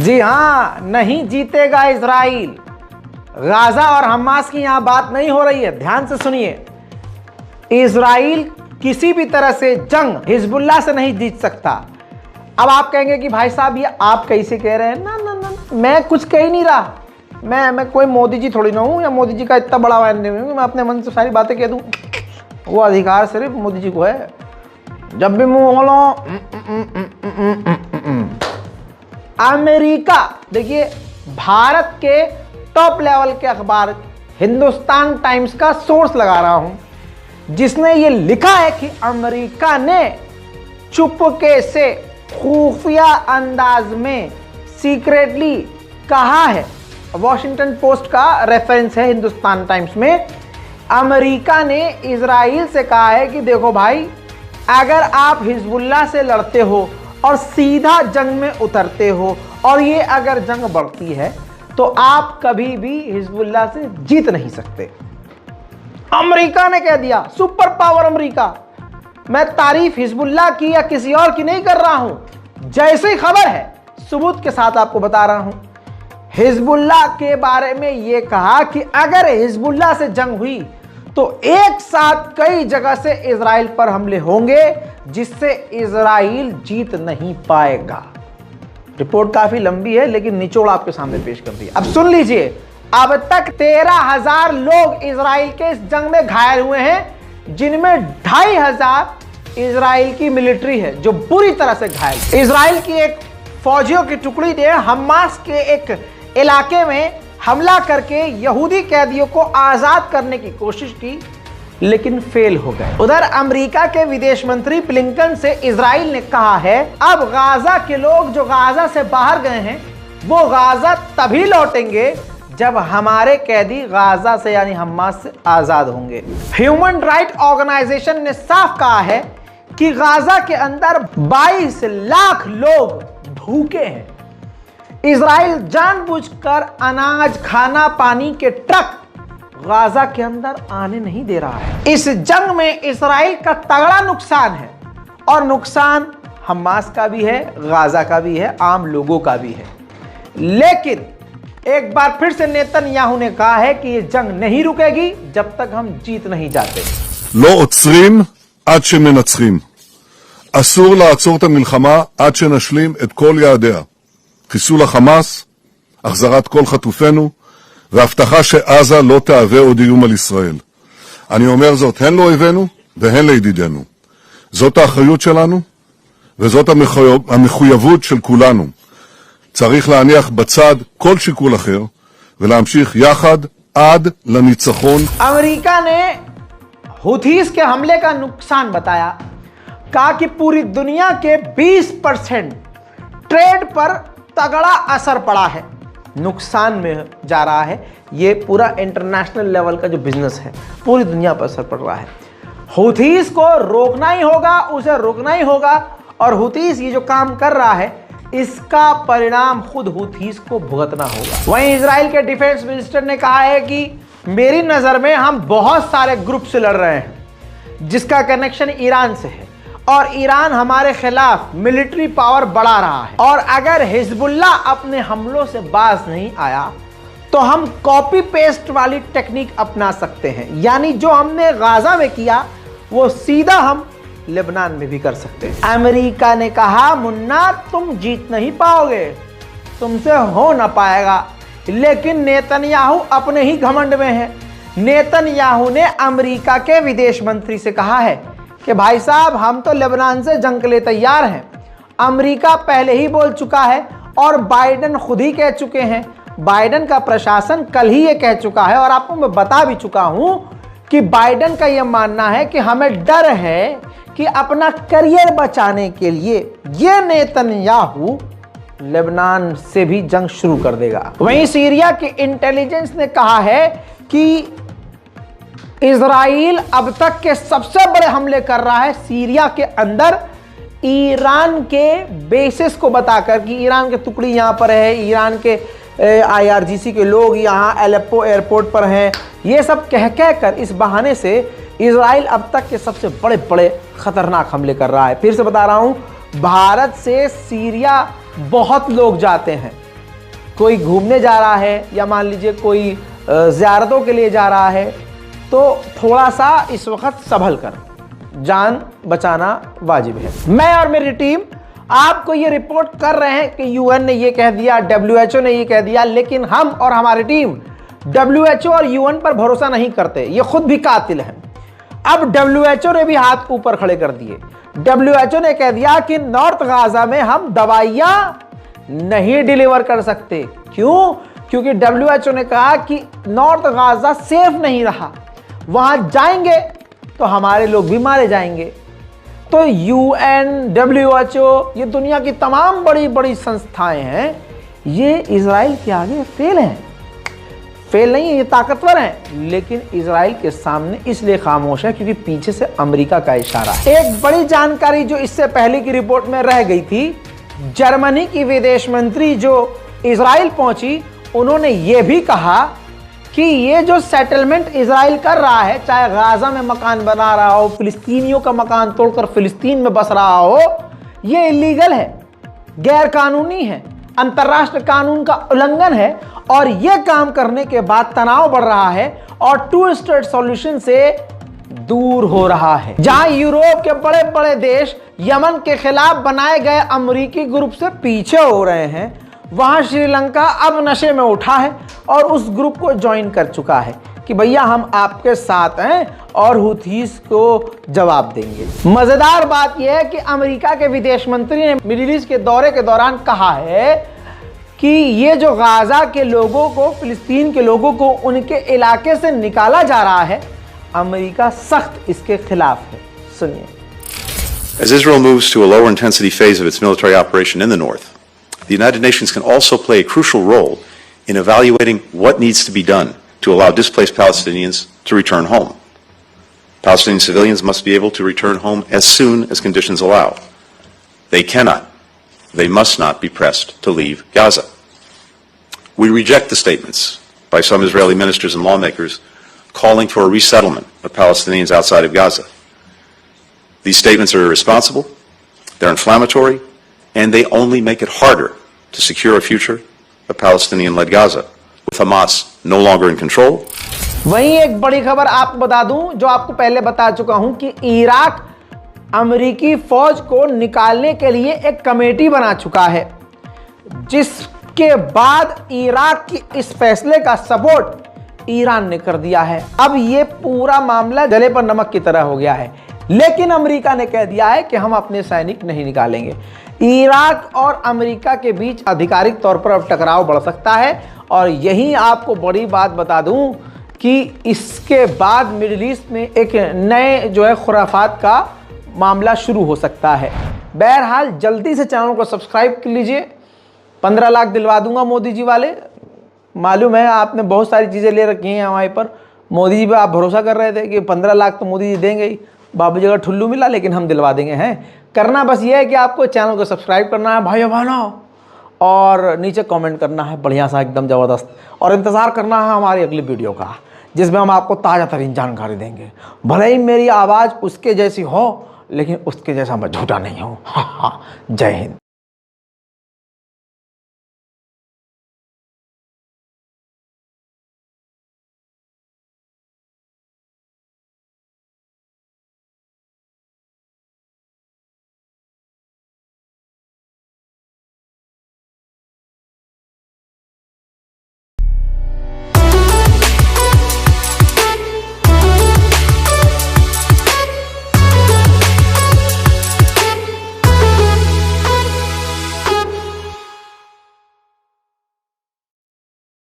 जी हाँ, नहीं जीतेगा इजराइल। गाजा और हमास की यहां बात नहीं हो रही है, ध्यान से सुनिए। इजराइल किसी भी तरह से जंग हिजबुल्लाह से नहीं जीत सकता। अब आप कहेंगे कि भाई साहब ये आप कैसे कह रहे हैं? ना ना ना, मैं कुछ कह ही नहीं रहा। मैं कोई मोदी जी थोड़ी ना हूं, या मोदी जी का इतना बड़ा बयान नहीं हूं मैं अपने मन से सारी बातें कह दूं। वो अधिकार सिर्फ मोदी जी को है। जब भी मुंह खोलो अमेरिका, देखिए भारत के टॉप लेवल के अखबार हिंदुस्तान टाइम्स का सोर्स लगा रहा हूं, जिसने ये लिखा है कि अमेरिका ने चुपके से खुफिया अंदाज में सीक्रेटली कहा है। वॉशिंगटन पोस्ट का रेफरेंस है हिंदुस्तान टाइम्स में। अमेरिका ने इजराइल से कहा है कि देखो भाई, अगर आप हिजबुल्लाह से लड़ते हो और सीधा जंग में उतरते हो और ये अगर जंग बढ़ती है तो आप कभी भी हिजबुल्लाह से जीत नहीं सकते। अमेरिका ने कह दिया, सुपर पावर अमेरिका। मैं तारीफ हिजबुल्लाह की या किसी और की नहीं कर रहा हूं, जैसी खबर है सबूत के साथ आपको बता रहा हूं। हिजबुल्लाह के बारे में यह कहा कि अगर हिजबुल्लाह से जंग हुई तो एक साथ कई जगह से इजराइल पर हमले होंगे, जिससे इजराइल जीत नहीं पाएगा। रिपोर्ट काफी लंबी है, लेकिन निचोड़ आपके सामने पेश कर दिया। अब सुन लीजिए, अब तक 13,000 लोग इजराइल के इस जंग में घायल हुए हैं, जिनमें 2,500 इजराइल की मिलिट्री है जो बुरी तरह से घायल। इजराइल की एक फौजियों की टुकड़ी ने हमास के एक इलाके में हमला करके यहूदी कैदियों को आजाद करने की कोशिश की, लेकिन फेल हो गए। उधर अमेरिका के विदेश मंत्री ब्लिंकन से इजराइल ने कहा है, अब गाजा के लोग जो गाजा से बाहर गए हैं वो गाजा तभी लौटेंगे जब हमारे कैदी गाजा से यानी हमास से आजाद होंगे। ह्यूमन राइट ऑर्गेनाइजेशन ने साफ कहा है कि गाजा के अंदर 22 लाख लोग भूखे हैं। इजराइल जानबूझकर अनाज, खाना, पानी के ट्रक गाजा के अंदर आने नहीं दे रहा है। इस जंग में इजराइल का तगड़ा नुकसान है, और नुकसान हमास का भी है, गाजा का भी है, आम लोगों का भी है। लेकिन एक बार फिर से नेतन्याहू ने कहा है कि यह जंग नहीं रुकेगी जब तक हम जीत नहीं जाते। לא עוצרים עד שמנצחים. אסור לעצור את המלחמה עד שנשלים את כל יעדיה. חיסול החמאס, החזרת כל חטופינו, והבטחה שעזה לא תהווה עוד איום על ישראל. אני אומר זאת הן לאויבינו והן לידידינו. זאת האחריות שלנו, וזאת המחויבות של כולנו. צריך להניח בצד כל שיקול אחר, ולהמשיך יחד עד לניצחון. अमेरिका ने हुथीस के हमले का नुकसान बताया, कहा कि पूरी दुनिया के 20% ट्रेड पर तगड़ा असर पड़ा है, नुकसान में जा रहा है। ये पूरा इंटरनेशनल लेवल का जो बिजनेस है पूरी दुनिया पर असर पड़ रहा है। हुथीस को रोकना ही होगा, उसे रोकना ही होगा, और हुथीस ये जो काम कर रहा है इसका परिणाम खुद हुथीस को भुगतना होगा। वहीं इजराइल के डिफेंस मिनिस्टर ने कहा है कि मेरी नज़र में हम बहुत सारे ग्रुप से लड़ रहे हैं जिसका कनेक्शन ईरान से है, और ईरान हमारे खिलाफ मिलिट्री पावर बढ़ा रहा है, और अगर हिजबुल्लाह अपने हमलों से बाज नहीं आया तो हम कॉपी पेस्ट वाली टेक्निक अपना सकते हैं, यानी जो हमने गाजा में किया वो सीधा हम लेबनान में भी कर सकते हैं। अमेरिका ने कहा, मुन्ना तुम जीत नहीं पाओगे, तुमसे हो ना पाएगा। लेकिन नेतन्याहू अपने ही घमंड में है। नेतन्याहू ने अमेरिका के विदेश मंत्री से कहा है कि भाई साहब, हम तो लेबनान से जंग के लिए तैयार हैं। अमेरिका पहले ही बोल चुका है, और बाइडेन खुद ही कह चुके हैं। बाइडेन का प्रशासन कल ही ये कह चुका है, और आपको मैं बता भी चुका हूं कि बाइडेन का यह मानना है कि हमें डर है कि अपना करियर बचाने के लिए ये नेतन्याहू लेबनान से भी जंग शुरू कर देगा। वहीं सीरिया के इंटेलिजेंस ने कहा है कि इजराइल अब तक के सबसे बड़े हमले कर रहा है सीरिया के अंदर, ईरान के बेसिस को बताकर कि ईरान के टुकड़ी यहां पर है, ईरान के IRGC के लोग यहां एलेप्पो एयरपोर्ट पर हैं। ये सब कह कर इस बहाने से इजराइल अब तक के सबसे बड़े बड़े खतरनाक हमले कर रहा है। फिर से बता रहा हूं, भारत से सीरिया बहुत लोग जाते हैं, कोई घूमने जा रहा है या मान लीजिए कोई ज़ियारतों के लिए जा रहा है, तो थोड़ा सा इस वक्त संभल कर जान बचाना वाजिब है। मैं और मेरी टीम आपको ये रिपोर्ट कर रहे हैं कि यूएन ने ये कह दिया, WHO ने ये कह दिया, लेकिन हम और हमारी टीम WHO और यूएन पर भरोसा नहीं करते, ये खुद भी कातिल हैं। अब WHO ने भी हाथ ऊपर खड़े कर दिए। WHO ने कह दिया कि नॉर्थ गाजा में हम दवाइयां नहीं डिलीवर कर सकते। क्यों? क्योंकि WHO ने कहा कि नॉर्थ गाजा सेफ नहीं रहा, वहां जाएंगे तो हमारे लोग भी मारे जाएंगे। तो यूएन, WHO, ये दुनिया की तमाम बड़ी बड़ी संस्थाएं हैं, ये इजराइल के आगे फेल हैं। फेल नहीं है, ये ताकतवर हैं, लेकिन इजराइल के सामने इसलिए खामोश है क्योंकि पीछे से अमेरिका का इशारा है। एक बड़ी जानकारी जो इससे पहले की रिपोर्ट में रह गई थी, जर्मनी की विदेश मंत्री जो इजराइल पहुंची, उन्होंने ये भी कहा कि ये जो सेटलमेंट इजराइल कर रहा है, चाहे गाजा में मकान बना रहा हो, फिलिस्तीनियों का मकान तोड़कर फिलिस्तीन में बस रहा हो, ये इलीगल है, गैर कानूनी है, अंतर्राष्ट्रीय कानून का उल्लंघन है। और यह काम करने के बाद तनाव बढ़ रहा है और टू स्टेट सॉल्यूशन से दूर हो रहा है। जहां यूरोप के बड़े बड़े देश यमन के खिलाफ बनाए गए अमेरिकी ग्रुप से पीछे हो रहे हैं, वहां श्रीलंका अब नशे में उठा है और उस ग्रुप को ज्वाइन कर चुका है कि भैया हम आपके साथ हैं और हुथीस को जवाब देंगे। मजेदार बात यह है कि अमेरिका के विदेश मंत्री ने मिडिल ईस्ट के दौरे के दौरान कहा है कि ये जो गाजा के लोगों को, फिलिस्तीन के लोगों को उनके इलाके से निकाला जा रहा है, अमेरिका सख्त इसके खिलाफ है। सुनिए। As Israel moves to a lower intensity phase of its military operation in the north, the United Nations can also play a crucial role in evaluating what needs to be done to allow displaced Palestinians to return home. Palestinian civilians must be able to return home as soon as conditions allow. They cannot, they must not be pressed to leave Gaza. We reject the statements by some Israeli ministers and lawmakers calling for a resettlement of Palestinians outside of Gaza. These statements are irresponsible, they're inflammatory, and they only make it harder to secure a future of Palestinian-led Gaza, with Hamas no longer in control. वहीं एक बड़ी खबर आपको बता दूं, जो आपको पहले बता चुका हूं कि इराक अमेरिकी फौज को निकालने के लिए एक कमेटी बना चुका है, जिसके बाद इराक की इस फैसले का सपोर्ट ईरान ने कर दिया है। अब ये पूरा मामला गले पर नमक की तरह हो गया है, लेकिन अमेरिका ने कह दिया है कि हम अपने सैनिक नहीं निकालेंगे। इराक और अमेरिका के बीच आधिकारिक तौर पर अब टकराव बढ़ सकता है और यही आपको बड़ी बात बता दूं कि इसके बाद मिडिल ईस्ट में एक नए जो है खुराफात का मामला शुरू हो सकता है। बहरहाल जल्दी से चैनल को सब्सक्राइब कर लीजिए। 15 लाख दिलवा दूंगा मोदी जी वाले। मालूम है आपने बहुत सारी चीज़ें ले रखी हैं हमारे पर, मोदी जी पे आप भरोसा कर रहे थे कि 15 लाख तो मोदी जी देंगे ही, बाबू जी का ठुल्लू मिला, लेकिन हम दिलवा देंगे। हैं करना बस ये है कि आपको चैनल को सब्सक्राइब करना है भाइयों बहनों, और नीचे कमेंट करना है बढ़िया सा एकदम ज़बरदस्त, और इंतज़ार करना है हमारी अगली वीडियो का, जिसमें हम आपको ताज़ा तरीन जानकारी देंगे। भले ही मेरी आवाज़ उसके जैसी हो, लेकिन उसके जैसा मैं झूठा नहीं हूँ। जय हिंद।